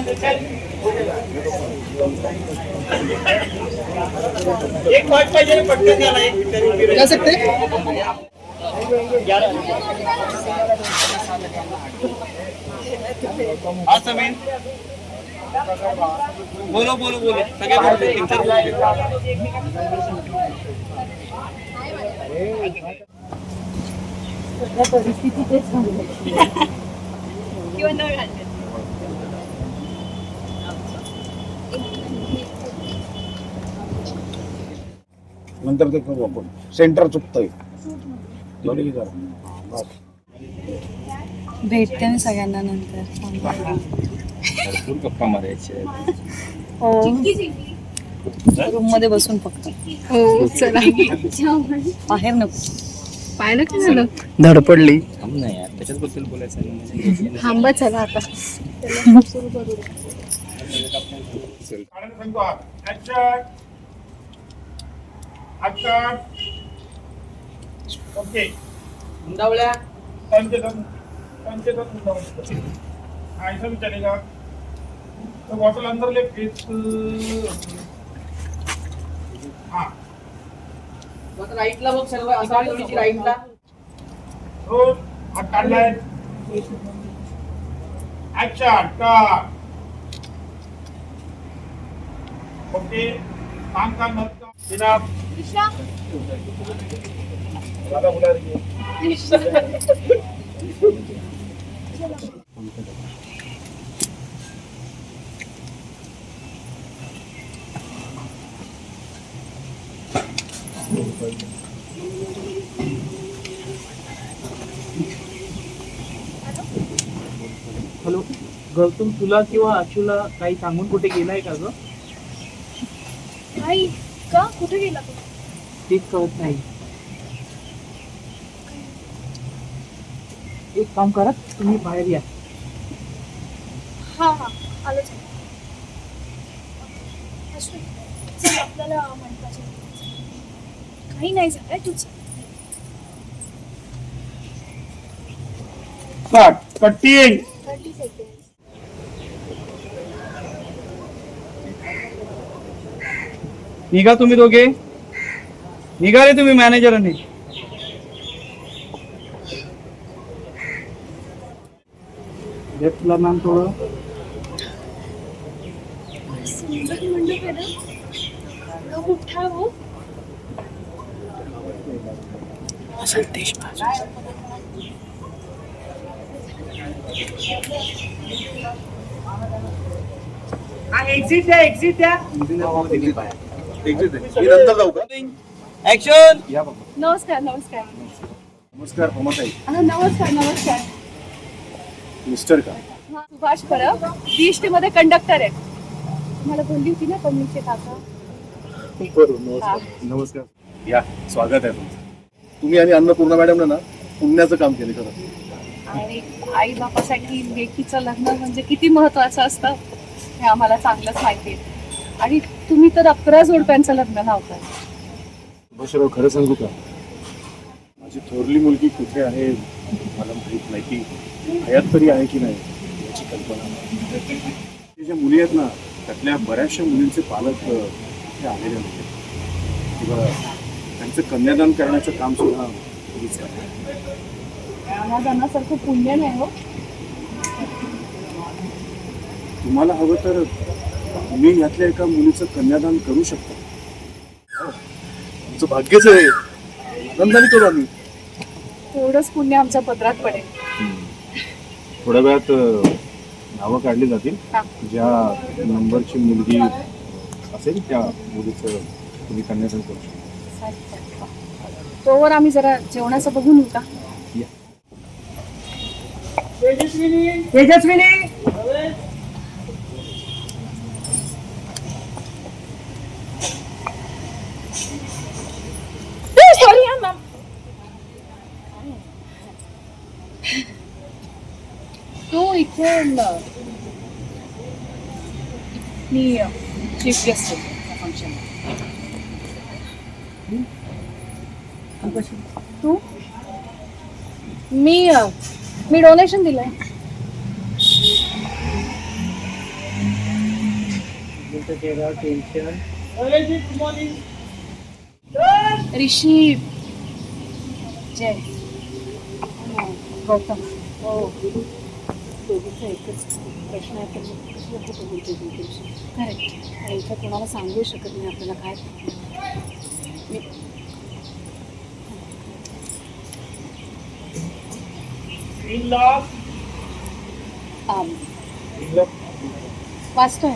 एक पॉइंट पाहिजे पटकन द्यायला एक जा सकते हाँ समीर बोलो बोलो बोलो सगळे बोलते परिस्थिती तेच किंवा न घालते नंतर ते करू आपण सेंटर चुकतंय भेटते मी सगळ्यांना नंतर भरपूर गप्पा मारायचे रूम मध्ये बसून फक्त हो चला बाहेर नको पाहिलं काय झालं धडपडली थांब नाही यार त्याच्याबद्दल बोलायचं थांबा चला आता ओके मुंडावळ्या ऐसा भी चलेगा तो बॉटल अंदर ले प्लीज हाँ राईटला बघ सर्व असा राईटला रोज हात काढलाय ऍक्शन का ओके काम का मत का बिना दादा बुला रही है हॅलो गौतम, तुला किंवा अशूला काही सांगून कुठे गेलाय का ग? नाही का कुठे गेला तू तेच कळत नाही. एक काम करा, तुम्ही बाहेर या. हा हा आलो चल आपल्याला म्हणतात काही नाही झालंय तुझ कटिंग 30 सेकंड निघा तुम्ही दोघे, निघा रे तुम्ही मॅनेजरांनी. लेफ्टला मॅम थोडं सुंदर मंडप आहे ना मोठा हो. एक्झिट द्या, एक्झिट द्या. नंतर जाऊ का? ऍक्शन. नमस्कार नमस्कार नमस्कार ममताई. नमस्कार नमस्कार मिस्टर का? हा सुभाष परब बीएसटी मध्ये कंडक्टर आहे. मला बोलली होती ना कमीचे काका. नमस्कार. नमस्कार या, स्वागत आहे तुमचं. तुम्ही आणि अन्नपूर्णा मॅडम ना पुण्याचं काम केलं खरं. आणि आई बापासाठी लेकीचं लग्न म्हणजे किती महत्वाचं असतं हे आम्हाला चांगलंच माहिती आहे. आणि तुम्ही तर 11 जोडप्यांचं लग्न लावताय. बशराव, खरं सांगू का, माझी थोरली मुलगी कुठे आहे मला माहीत नाही. की हयात तरी आहे की नाही याची कल्पना नाही. ज्या मुली आहेत ना त्यातल्या बऱ्याचशा मुलींचे पालक इथे आलेले होते किंवा त्यांचं कन्यादान करण्याचं काम सुद्धा मुलीच करतात. कन्यादानासारखं पुण्य नाही हो. तुम्हाला हवं तर मी यातल्या एका मुलीचं कन्यादान करू शकतो. तुमचं भाग्यच आहे, आनंदाने करू आम्ही. तेवढंच पुण्य आमच्या पदरात पडेल. थोड्या वेळात नावं काढली जातील. ज्या नंबरची मुलगी असेल त्या मुलीचं तुम्ही कन्यादान करू शकता. तोवर आम्ही जरा जेवणाचं बघून येऊ का? Tejaswini, sorry ma'am. तू इथे मी चीफ गेस्ट फंक्शन. तू मी डोनेशन दिलंय. त्यांच्या चेहऱ्यावर टेन्शन. ऋषी जय गौतम. हो दोघींचा एकच प्रश्न आहे तर मग कसलं खोटं बोलते तुमच्याशी. करेक्ट. आणि इथं कोणाला सांगू शकत नाही आपल्याला काय. मी वाचतोय